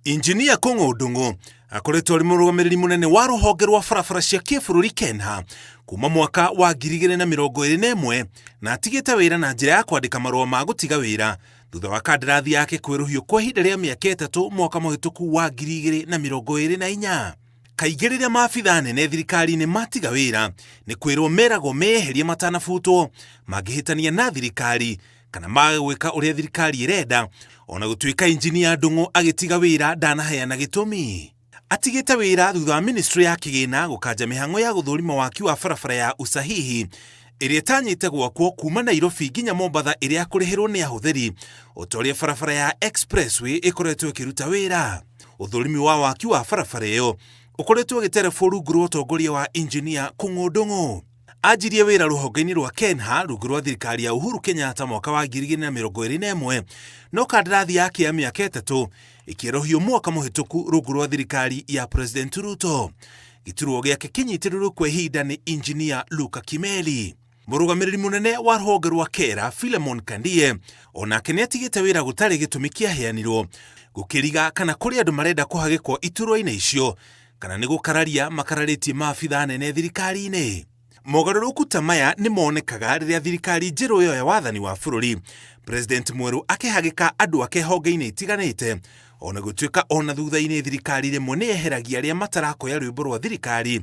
Injinia Kung'ũ Ndung'u akoretwo ari mũrũgamĩrĩri mũnene wa rũhonge rwa barabara cia kĩbũrũri KENHA kuma mwaka wa 2021 na atigĩte wĩra na njĩra ya kwandĩka marũa ma gũtiga wĩra thutha wa kandarathi yake kwĩrũhio kwa ihinda rĩa mĩaka 3 mwaka mũhĩtũku wa 2024. Kaingĩ rĩrĩa maabitha nene thirikari-inĩ matiga wĩra nĩ kwĩrwo meragwo meyeherie matanabutwo mangĩhĩtania na thirikari kana magwĩka ũrĩa thirikari ĩrenda. Ona gũtuĩka Injinia Ndung'u agĩtiga wĩra ndanaheana gĩtũmi. Atigĩte wĩra thutha wa ministry ya kĩgĩna gũkanja mĩhang'o ya gũthũrima waki wa barabara ya Usahihi ĩrĩa ĩtanyĩte gwakwo kuma Nairobi nginya Mombatha ĩrĩa kũrĩhĩrwo nĩ ahũthĩri ũtorĩa barabara ya expressway ĩkoretwo ĩkĩruta wĩra. Ũthũrimi wa waki wa barabara ĩyo ũkoretwo ũgĩterebwo rungu rwa ũtongoria wa Injinia Kung'ũ Ndung'u. Anjirie wĩra rũhonge-inĩ rwa KENHA rungu rwa thirikari ya Uhuru Kenyatta mwaka wa 2021 no kandarathi yake ya mĩaka 3 ĩkĩerũhio mwaka mũhĩtũku rungu rwa thirikari ya President Ruto. Gĩturwo gĩake kĩnyitĩrĩrwo kwa ihinda nĩ Injinia Luka Kimeli. Mũrũgamĩrĩri mũnene wa rũhonge rwa KERA Philemon Kandie onake nĩatigĩte wĩra gũtarĩ gĩtũmi kĩaheanirwo gũkĩriga kana kũrĩ andũ marenda kũhagĩkwo iturwa-inĩ icio kana nĩ gũkararia makararĩtie maabitha nene thirikari-inĩ. Mogarũrũku ta maya nĩ monekaga rĩrĩa thirikari njerũ ĩyo ya wathani wa bũrũri President mwerũ akĩhagĩka andũ ake honge-inĩ itiganĩte, ona gũtuĩka ona thutha-inĩ thirikari rĩmwe nĩ yeheragia arĩa matarakoya rwĩmbo rwa thirikari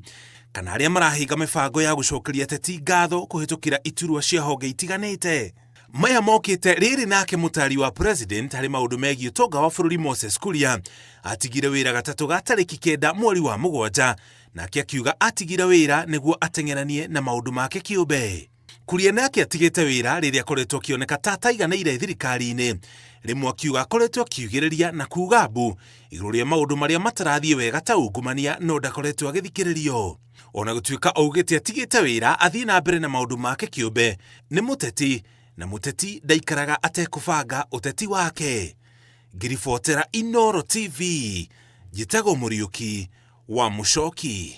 kana arĩa marahinga mĩbango ya gũcokeria ateti ngatho kũhĩtũkĩra iturwa cia honge itiganĩte. Maya mokĩte rĩrĩ nake mũtari wa president harĩ maũndũ megiĩ ũtonga wa bũrũri Moses Kuria atigire wĩra gatatũ ga tarĩki 9 mweri wa 7 nake akiuga atigire wĩra nĩguo ateng'eranie na maũndũ make kĩũmbe. Kuria nake atigĩte wĩra rĩrĩa akoretwo akĩoneka ta ataiganĩire thirikari-inĩ, rĩmwe akiuga akoretwo akiugĩrĩria na kuga mbu igũrũ rĩa maũndũ marĩa matarathiĩ wega ta ungumania no ndakoretwo agĩthikĩrĩrio. Ona gũtuĩka augĩte atigĩte wĩra athiĩ na mbere na maũndũ make kĩũmbe, nĩ mũteti na mũteti ndaikaraga atekũbanga ũteti wake. Ngĩribotera Inooro TV, njĩtagwo Mũriũki wa Mũchoki.